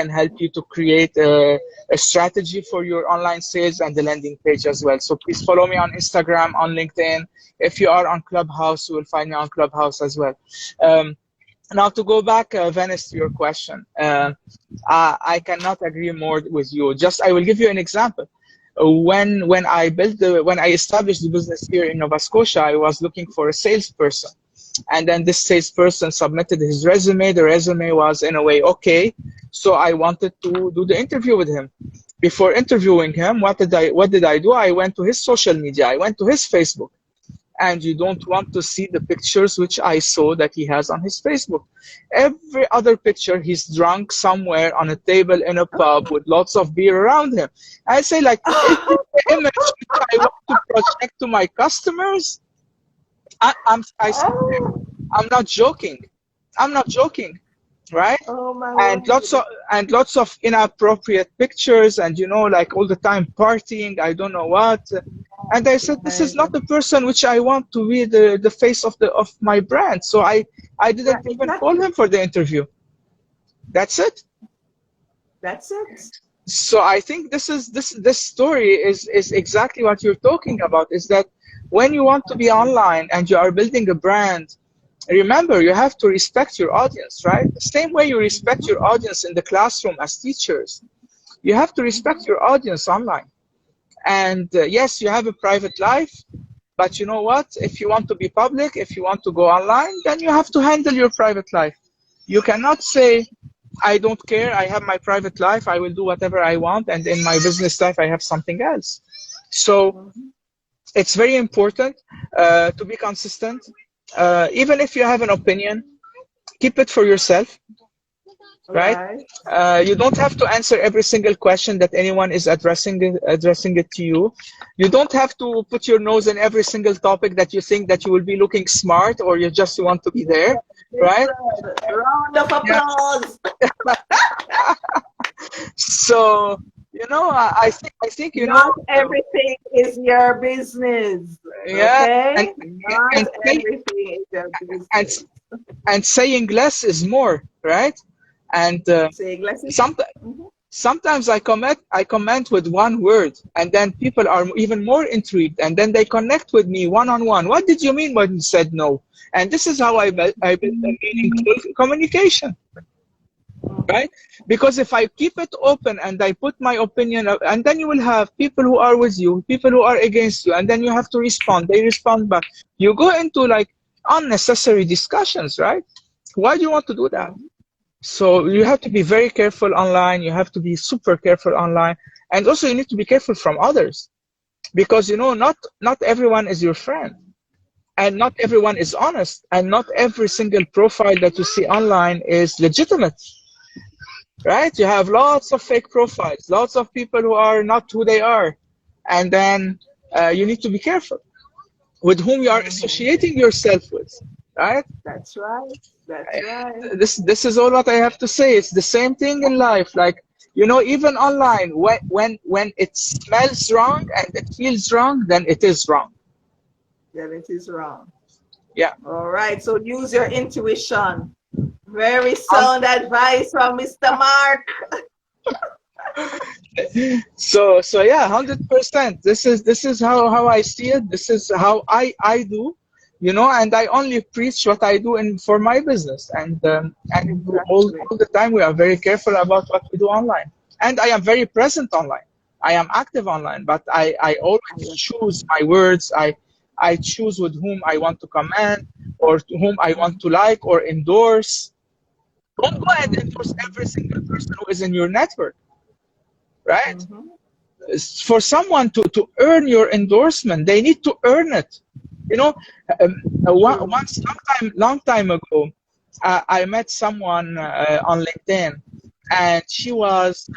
help you to create a strategy for your online sales and the landing page as well. So please follow me on Instagram, on LinkedIn. If you are on Clubhouse, you will find me on Clubhouse as well. Now to go back, Venice, to your question, I cannot agree more with you. I will give you an example. When I established the business here in Nova Scotia, I was looking for a salesperson, and then this salesperson submitted his resume. The resume was in a way okay, so I wanted to do the interview with him. Before interviewing him, what did I do? I went to his social media. I went to his Facebook. And you don't want to see the pictures which I saw that he has on his Facebook. Every other picture, he's drunk somewhere on a table in a pub with lots of beer around him. I say, like, is this the image which I want to project to my customers? I say, Oh, I'm not joking. I'm not joking, right? oh my And word. lots of inappropriate pictures, and like all the time partying, I don't know what. And I said, this is not the person which I want to be the face of my brand. So I didn't Right, even call exactly. him for the interview. That's it. That's it. So I think this story is exactly what you're talking about, is that when you want to be online and you are building a brand, remember, you have to respect your audience, right? The same way you respect your audience in the classroom as teachers. You have to respect your audience online. And yes, you have a private life, but you know what? If you want to be public, if you want to go online, then you have to handle your private life. You cannot say, I don't care, I have my private life, I will do whatever I want, and in my business life, I have something else. So it's very important to be consistent. Even if you have an opinion, keep it for yourself, right? Right. You don't have to answer every single question that anyone is addressing it to you. You don't have to put your nose in every single topic that you think that you will be looking smart, or you just want to be there, right? Round of Yeah. applause. So, you know, I think, you know, Not everything is your business. yeah, Okay? and Not everything is your and business. and saying less is more, right? And Saying less is. sometimes I comment with one word, and then people are even more intrigued, and then they connect with me one on one. What did you mean when you said no? And this is how I build meaningful communication, right? Because if I keep it open and I put my opinion up, and then you will have people who are with you, people who are against you, and then you have to respond. They respond back. You go into like unnecessary discussions, right? Why do you want to do that? So you have to be very careful online. You have to be super careful online. And also you need to be careful from others, because, you know, not everyone is your friend, and not everyone is honest, and not every single profile that you see online is legitimate, right? You have lots of fake profiles, lots of people who are not who they are. And then you need to be careful with whom you are associating yourself with, right? That's right. That's right. This is all what I have to say. It's the same thing in life. Like, you know, even online, when it smells wrong and it feels wrong, then it is wrong. Then it is wrong. Yeah. All right. So use your intuition. Very sound advice from Mr. Marc. So yeah, 100%. This is how I see it. This is how I do, you know, and I only preach what I do for my business, and all the time we are very careful about what we do online, and I am very present online. I am active online, but I always choose my words. I choose with whom I want to comment, or to whom I want to like or endorse. Don't go and endorse every single person who is in your network, right? For someone to earn your endorsement, they need to earn it. You know, once, long time ago, I met someone on LinkedIn, and she was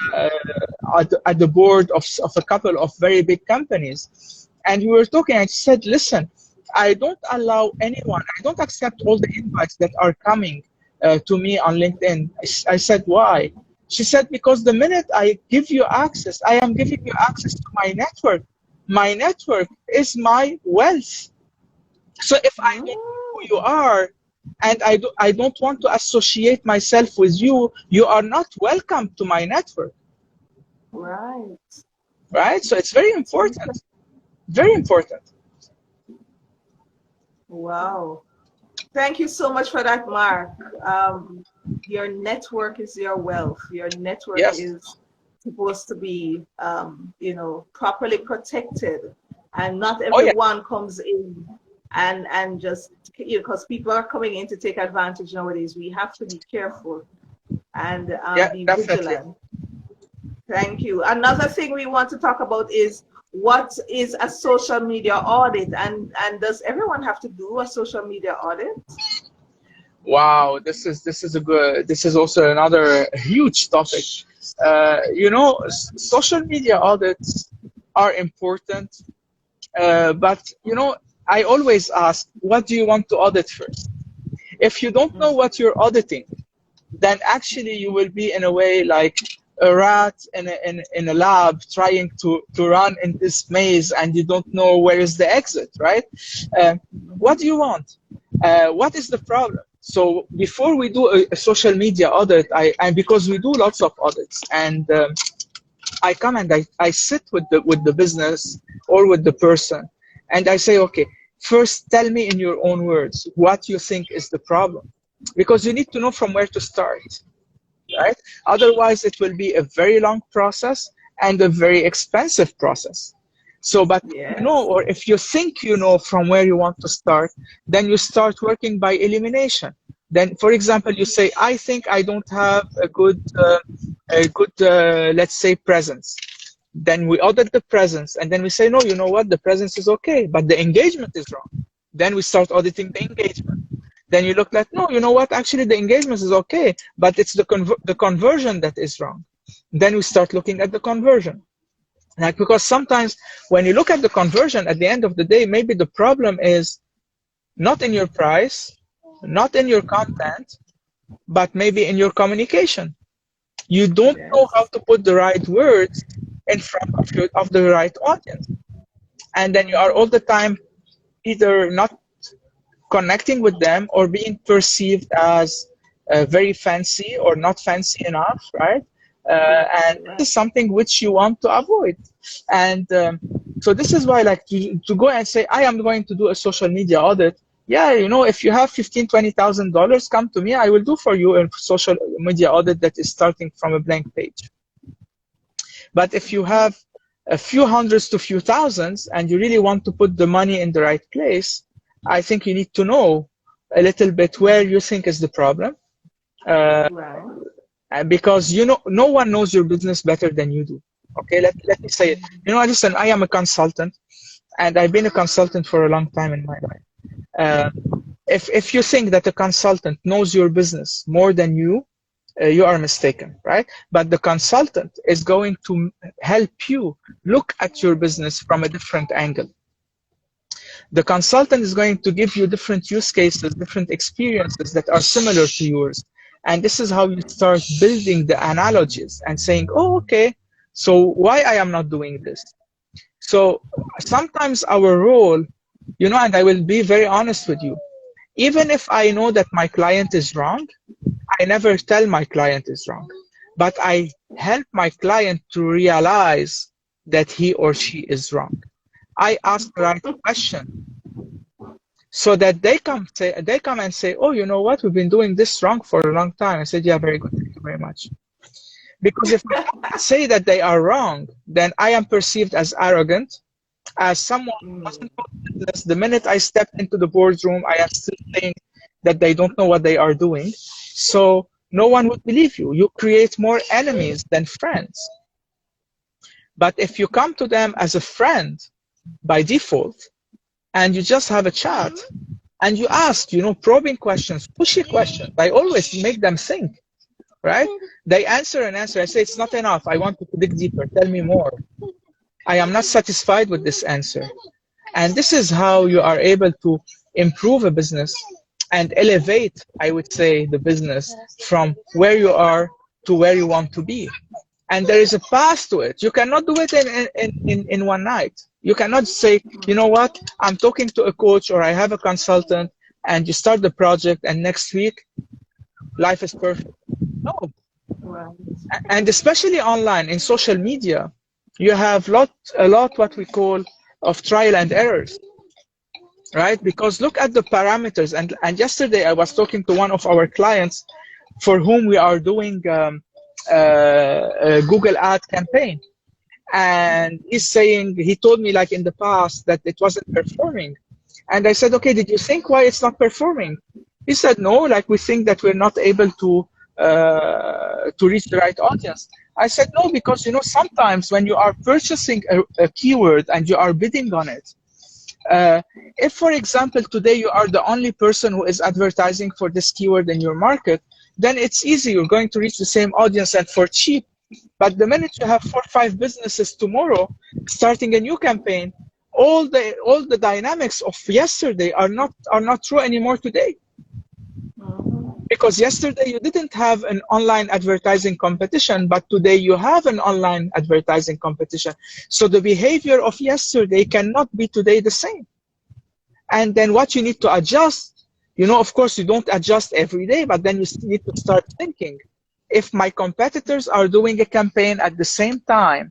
at the board of a couple of very big companies. And we were talking, and she said, listen, I don't allow anyone, I don't accept all the invites that are coming to me on LinkedIn. I said, why? She said, because the minute I give you access, I am giving you access to my network. My network is my wealth. So if I know who you are, and I don't want to associate myself with you, you are not welcome to my network. Right. Right? So it's very important. Very important. Wow. Thank you so much for that, Marc. Your network is your wealth. Your network is supposed to be, you know, properly protected, and not everyone comes in and just, you know, because people are coming in to take advantage nowadays. We have to be careful and be vigilant. Thank you. Another thing we want to talk about is, what is a social media audit, and does everyone have to do a social media audit? Wow, this is also another huge topic. You know, social media audits are important, but you know, I always ask, what do you want to audit first? If you don't know what you're auditing, then actually you will be in a way like a rat in a lab trying to run in this maze, and you don't know where is the exit, right? What do you want? What is the problem? So before we do a social media audit, and because we do lots of audits, and I come and I sit with the business or with the person, and I say, okay, first tell me in your own words what you think is the problem, because you need to know from where to start. right? Otherwise, it will be a very long process and a very expensive process. So, but you know, Yes. or if you think you know from where you want to start, then you start working by elimination. Then, for example, you say, I think I don't have let's say, presence. Then we audit the presence, and then we say, no, you know what, the presence is okay, but the engagement is wrong. Then we start auditing the engagement. Then you look like, no, you know what, actually the engagement is okay, but it's the conversion that is wrong. Then we start looking at the conversion. Like, because sometimes when you look at the conversion, at the end of the day, maybe the problem is not in your price, not in your content, but maybe in your communication. You don't know how Yes. to put the right words in front of the right audience. And then you are all the time either not connecting with them or being perceived as very fancy or not fancy enough, right? And Right. this is something which you want to avoid. And so this is why, like, to go and say, I am going to do a social media audit. Yeah, you know, if you have $15,000-$20,000, come to me. I will do for you a social media audit that is starting from a blank page. But if you have a few hundreds to few thousands and you really want to put the money in the right place, I think you need to know a little bit where you think is the problem. Right. Because you know, no one knows your business better than you do. Okay, let me say it. You know, listen, I am a consultant, and I've been a consultant for a long time in my life. If you think that a consultant knows your business more than you are mistaken, right? But the consultant is going to help you look at your business from a different angle. The consultant is going to give you different use cases, different experiences that are similar to yours. And this is how you start building the analogies and saying, oh, okay, so why I am not doing this? So sometimes our role, you know, and I will be very honest with you, even if I know that my client is wrong, I never tell my client is wrong, but I help my client to realize that he or she is wrong. I ask the right question so that they come and say, oh, you know what, we've been doing this wrong for a long time. I said, yeah, very good, thank you very much. Because if I say that they are wrong, then I am perceived as arrogant, as someone who doesn't know the business. The minute I step into the boardroom, I am still saying that they don't know what they are doing. So no one would believe you. You create more enemies than friends. But if you come to them as a friend by default, and you just have a chat, and you ask, you know, probing questions, pushy questions, I always make them think, right? They answer an answer. I say, it's not enough. I want to dig deeper. Tell me more. I am not satisfied with this answer. And this is how you are able to improve a business and elevate, I would say, the business from where you are to where you want to be. And there is a path to it. You cannot do it in one night. You cannot say, you know what, I'm talking to a coach or I have a consultant, and you start the project and next week life is perfect. No. Right. And especially online in social media, you have a lot what we call of trial and errors, right? Because look at the parameters. And yesterday I was talking to one of our clients for whom we are doing a Google ad campaign. And he told me, like, in the past that it wasn't performing. And I said, okay, did you think why it's not performing? He said, no, like, we think that we're not able to reach the right audience. I said, no, because, you know, sometimes when you are purchasing a keyword and you are bidding on it, if, for example, today you are the only person who is advertising for this keyword in your market, then it's easy. You're going to reach the same audience and for cheap. But the minute you have 4 or 5 businesses tomorrow starting a new campaign, all the dynamics of yesterday are not true anymore today. Because yesterday you didn't have an online advertising competition, but today you have an online advertising competition. So the behavior of yesterday cannot be today the same. And then what you need to adjust, you know, of course you don't adjust every day, but then you need to start thinking, if my competitors are doing a campaign at the same time,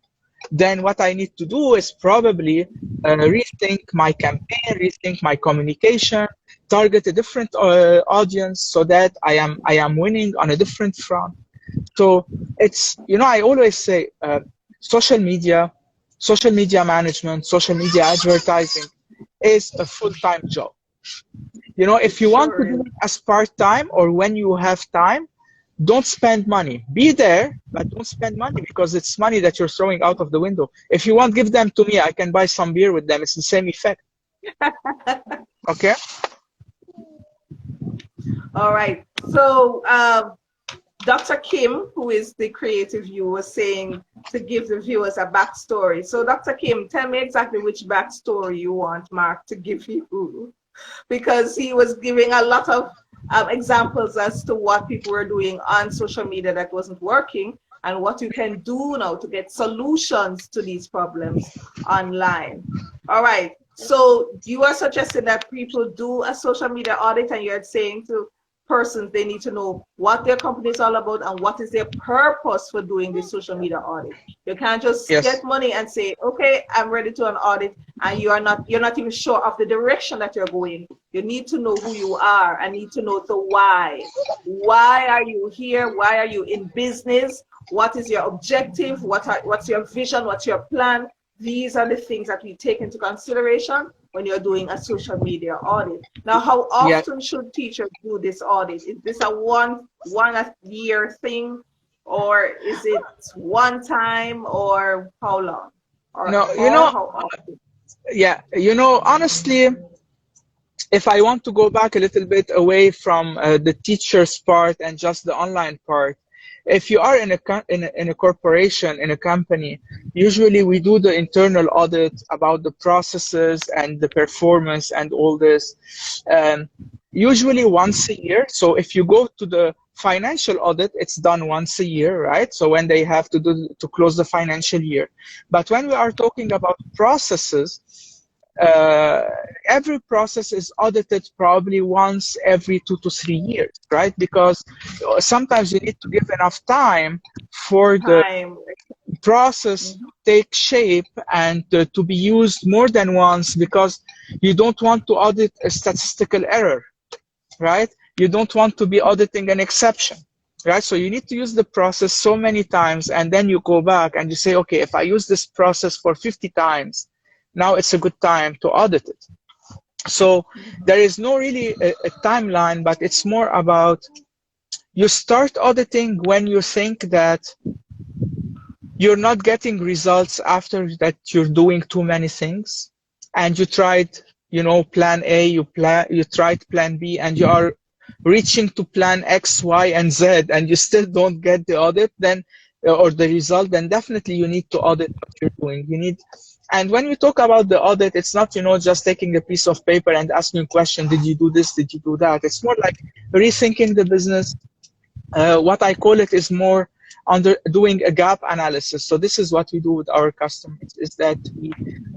then what I need to do is probably rethink my campaign, rethink my communication, target a different audience so that I am winning on a different front. So it's, I always say social media management, social media advertising is a full-time job. It If you want to sure do is. it as part-time or when you have time, don't spend money. Be there, but don't spend money because it's money that you're throwing out of the window. If you want, give them to me. I can buy some beer with them. It's the same effect. Okay? All right. So Dr. Kim, who is the creative view, was saying to give the viewers a backstory. So Dr. Kim, tell me exactly which backstory you want Marc to give you, because he was giving a lot of examples as to what people were doing on social media that wasn't working and what you can do now to get solutions to these problems online. All right. So you are suggesting that people do a social media audit, and you're saying to persons they need to know what their company is all about and what is their purpose for doing this social media audit. You can't just Yes. get money and say, okay, I'm ready to an audit, and you're not even sure of the direction that you're going. You need to know who you are and need to know the why. Why are you here? Why are you in business? What is your objective? What's your vision? What's your plan? These are the things that we take into consideration when you're doing a social media audit. Now, how Yeah. often should teachers do this audit? Is this a one a year thing, or is it one time, or how long, No, or how often? yeah, honestly, if I want to go back a little bit away from the teacher's part and just the online part, if you are in a corporation, in a company, usually we do the internal audit about the processes and the performance and all this, usually once a year. So if you go to the financial audit, it's done once a year, right? So when they have to close the financial year. But when we are talking about processes, uh, every process is audited probably once every 2 to 3 years, right? Because sometimes you need to give enough time for the Time. process to take shape and to be used more than once, because you don't want to audit a statistical error, right? You don't want to be auditing an exception, right? So you need to use the process so many times, and then you go back and you say, okay, if I use this process for 50 times, now it's a good time to audit it. So there is no really a timeline, but it's more about you start auditing when you think that you're not getting results after that you're doing too many things, and you tried, plan A, you tried plan B, and you are reaching to plan X, Y, and Z, and you still don't get the audit, then or the result, then definitely you need to audit what you're doing. And when we talk about the audit, it's not, just taking a piece of paper and asking a question, did you do this, did you do that? It's more like rethinking the business. What I call it is more under doing a gap analysis. So this is what we do with our customers, is that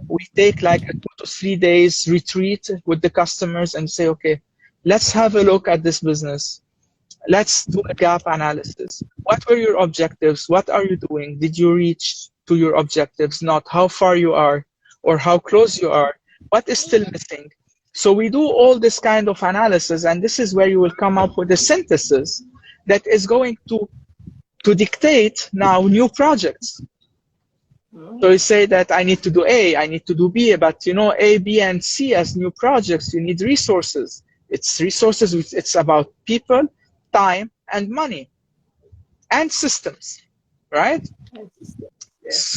we take like a 2 to 3 days retreat with the customers and say, okay, let's have a look at this business. Let's do a gap analysis. What were your objectives? What are you doing? Did you reach to your objectives? Not how far you are or how close you are. What is still missing? So we do all this kind of analysis, and this is where you will come up with a synthesis that is going to dictate now new projects. So you say that I need to do A, I need to do B, but A, B, and C as new projects, you need resources. It's resources, it's about people, time, and money, and systems, right? Yes.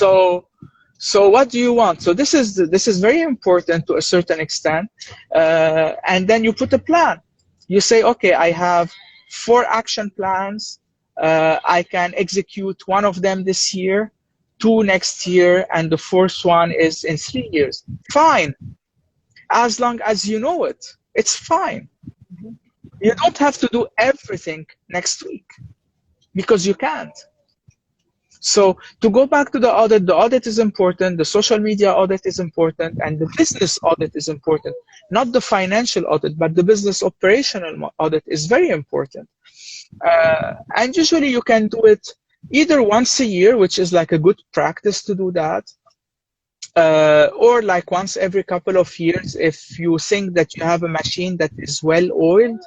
So what do you want? So this is very important to a certain extent, and then you put a plan. You say, okay, I have 4 action plans. I can execute one of them this year, 2 next year, and the 4th one is in 3 years. Fine, as long as you know it, it's fine. You don't have to do everything next week because you can't. So to go back to the audit is important, the social media audit is important, and the business audit is important. Not the financial audit, but the business operational audit is very important. And usually you can do it either once a year, which is like a good practice to do that, or like once every couple of years if you think that you have a machine that is well oiled,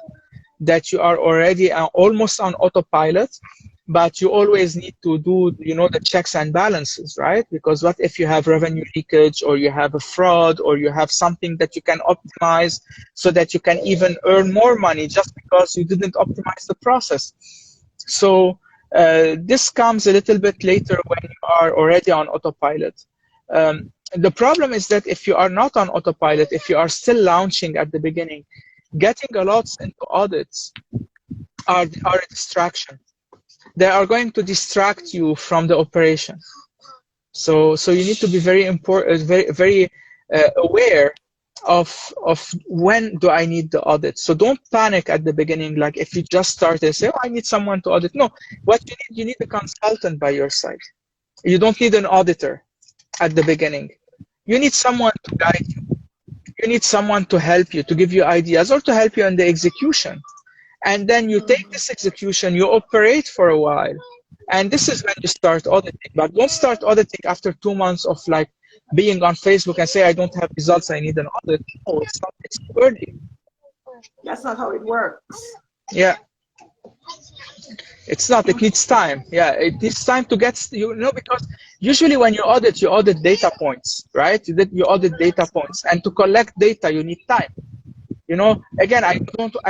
that you are already almost on autopilot. but you always need to do, the checks and balances, right? Because what if you have revenue leakage, or you have a fraud, or you have something that you can optimize so that you can even earn more money just because you didn't optimize the process. So this comes a little bit later when you are already on autopilot. The problem is that if you are not on autopilot, if you are still launching at the beginning, getting a lot into audits are a distraction. They are going to distract you from the operation. So you need to be very important, very aware of when do I need the audit. So don't panic at the beginning. Like if you just started and say, oh, I need someone to audit. No, what you need a consultant by your side. You don't need an auditor at the beginning. You need someone to guide you. You need someone to help you, to give you ideas, or to help you in the execution. And then you take this execution, you operate for a while, and this is when you start auditing. But don't start auditing after 2 months of like being on Facebook and say, I don't have results, I need an audit. No, it's not, it's too early. That's not how it works. Yeah. It's not, it needs time. Yeah, it needs time to get, because usually when you audit data points, right? You audit data points, and to collect data, you need time. Again, I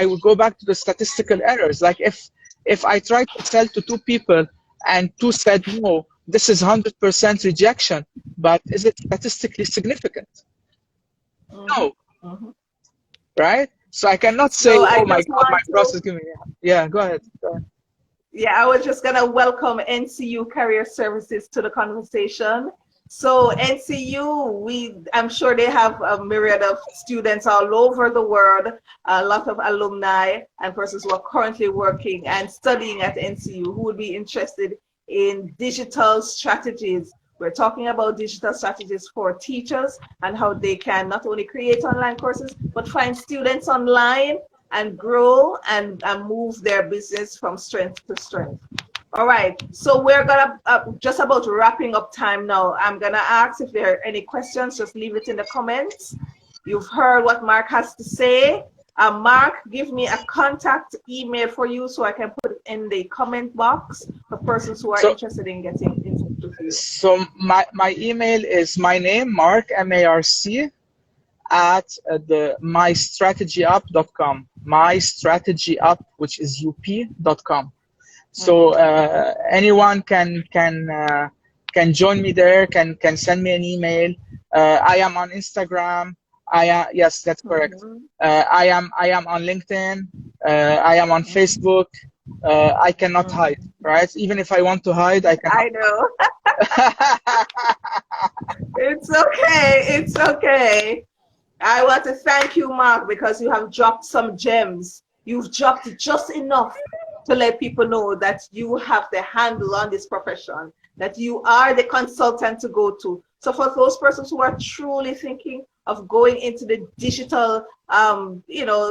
will go back to the statistical errors. Like if I tried to sell to 2 people and 2 said, no, this is 100% rejection, but is it statistically significant? No. Right? So I cannot say, oh my God, my process, give me, yeah, go ahead. Yeah, I was just gonna welcome NCU Career Services to the conversation. So NCU, I'm sure they have a myriad of students all over the world, a lot of alumni and persons who are currently working and studying at NCU who would be interested in digital strategies. We're talking about digital strategies for teachers and how they can not only create online courses, but find students online and grow and move their business from strength to strength. All right, so we're gonna just about wrapping up time now. I'm gonna ask if there are any questions, just leave it in the comments. You've heard what Marc has to say. Marc, give me a contact email for you so I can put it in the comment box for persons who are interested in getting in touch with you. So my email is my name, Marc, M-A-R-C, at the mystrategyup.com, mystrategyup, which is up.com. So anyone can join me there, can send me an email. I am on Instagram. Yes, that's correct. I am on LinkedIn. I am on Facebook. I cannot hide, right? Even if I want to hide, I cannot. I know. It's okay. It's okay. I want to thank you, Marc, because you have dropped some gems. You've dropped just enough to let people know that you have the handle on this profession, that you are the consultant to go to. So for those persons who are truly thinking of going into the digital,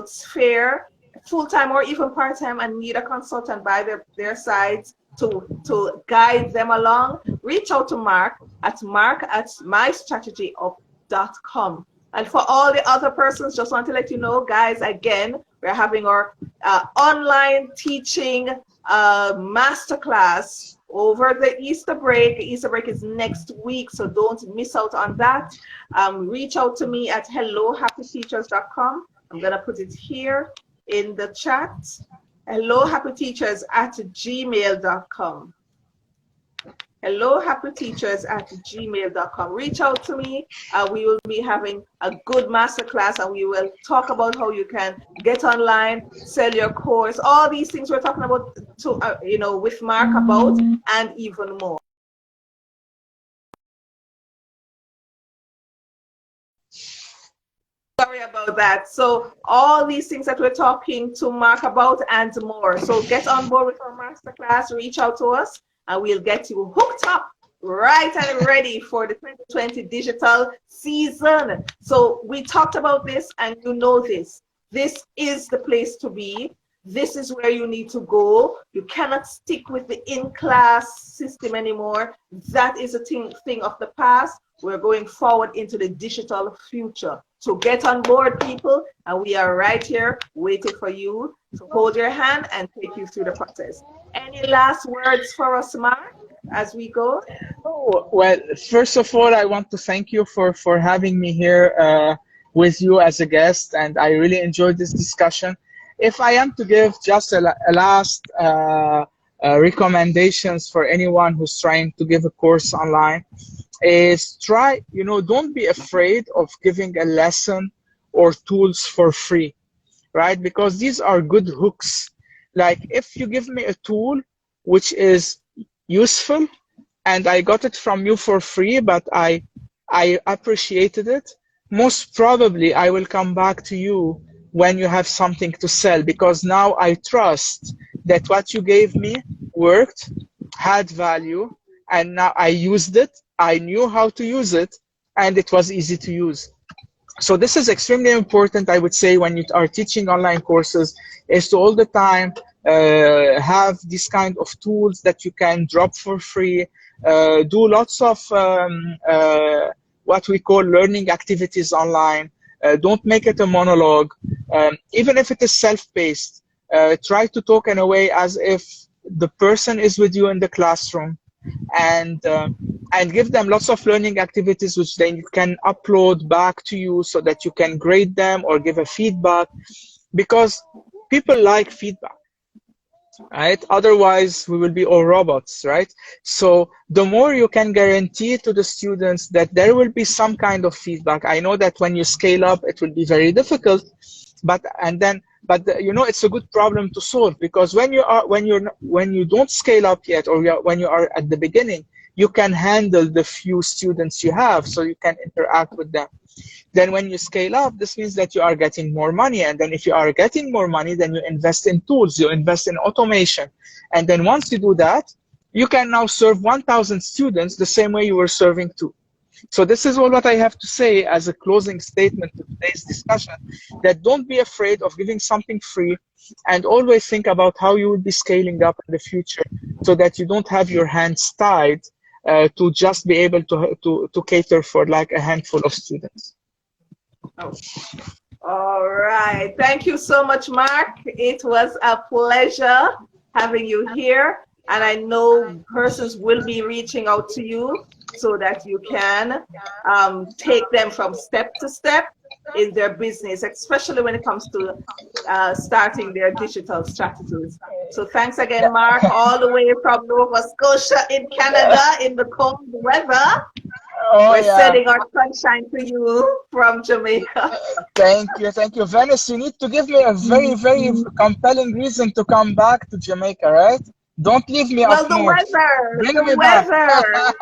sphere, full-time or even part-time, and need a consultant by their sides to guide them along, reach out to Marc at mystrategyup.com. And for all the other persons, just want to let you know, guys, again, we're having our online teaching masterclass over the Easter break. Easter break is next week, so don't miss out on that. Reach out to me at hellohappyteachers.com. I'm going to put it here in the chat. hellohappyteachers@gmail.com. hellohappyteachers@gmail.com. Reach out to me. We will be having a good masterclass, and we will talk about how you can get online, sell your course, all these things we're talking about with Marc about, and even more. Sorry about that. So all these things that we're talking to Marc about and more. So get on board with our masterclass, reach out to us, and we'll get you hooked up right and ready for the 2020 digital season. So we talked about this, and you know this. This is the place to be. This is where you need to go. You cannot stick with the in-class system anymore. That is a thing of the past. We're going forward into the digital future. So get on board, people, and we are right here waiting for you to hold your hand and take you through the process. Any last words for us, Mark, as we go? Oh, well, first of all, I want to thank you for having me here with you as a guest, and I really enjoyed this discussion. If I am to give just a last recommendations for anyone who's trying to give a course online, is try, don't be afraid of giving a lesson or tools for free, right? Because these are good hooks. Like if you give me a tool which is useful and I got it from you for free, but I appreciated it, most probably I will come back to you when you have something to sell, because now I trust that what you gave me worked, had value, and now I used it, I knew how to use it, and it was easy to use. So this is extremely important, I would say, when you are teaching online courses, is to all the time have this kind of tools that you can drop for free, do lots of what we call learning activities online. Don't make it a monologue. Even if it is self-paced, try to talk in a way as if the person is with you in the classroom, and give them lots of learning activities which they can upload back to you so that you can grade them or give a feedback, because people like feedback, right? Otherwise we will be all robots, right? So the more you can guarantee to the students that there will be some kind of feedback. I know that when you scale up it will be very difficult, but it's a good problem to solve, because when you don't scale up yet, or when you are at the beginning, you can handle the few students you have, so you can interact with them. Then when you scale up, this means that you are getting more money, and then if you are getting more money, then you invest in tools, you invest in automation, and then once you do that, you can now serve 1,000 students the same way you were serving two. So this is all what I have to say as a closing statement to today's discussion, that don't be afraid of giving something free, and always think about how you will be scaling up in the future, so that you don't have your hands tied to just be able to cater for like a handful of students. Oh. All right. Thank you so much, Mark. It was a pleasure having you here. And I know persons will be reaching out to you so that you can take them from step to step in their business, especially when it comes to starting their digital strategies. So thanks again, Mark, all the way from Nova Scotia in Canada in the cold weather. Oh, We're yeah. sending our sunshine to you from Jamaica. Thank you, Venice. You need to give me a very, very compelling reason to come back to Jamaica, right? Don't leave me up Well, the north. weather, Bring the me back. weather,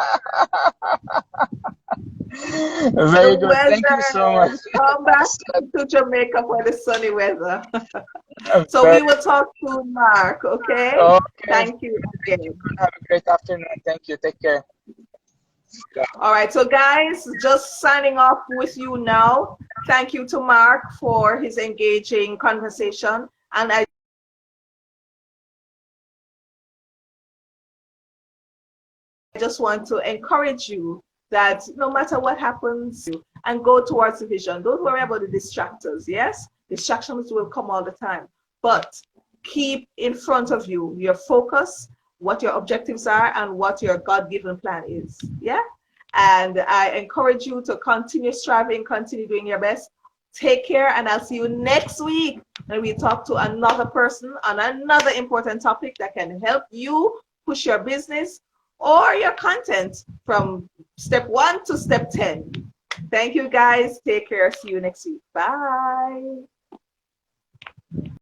the Very good. Thank you so much. weather. Come back to Jamaica for the sunny weather. So we Very will talk soon, Mark, okay? okay. Thank you again. Have a great afternoon. Thank you. Take care. All right, so guys, just signing off with you now. Thank you to Mark for his engaging conversation. And I just want to encourage you that no matter what happens, and go towards the vision. Don't worry about the distractors. Yes, distractions will come all the time, but keep in front of you your focus, what your objectives are, and what your God-given plan is. Yeah, and I encourage you to continue striving, continue doing your best. Take care, and I'll see you next week when we talk to another person on another important topic that can help you push your business or your content from step 1 to step 10. Thank you, guys. Take care. See you next week. Bye.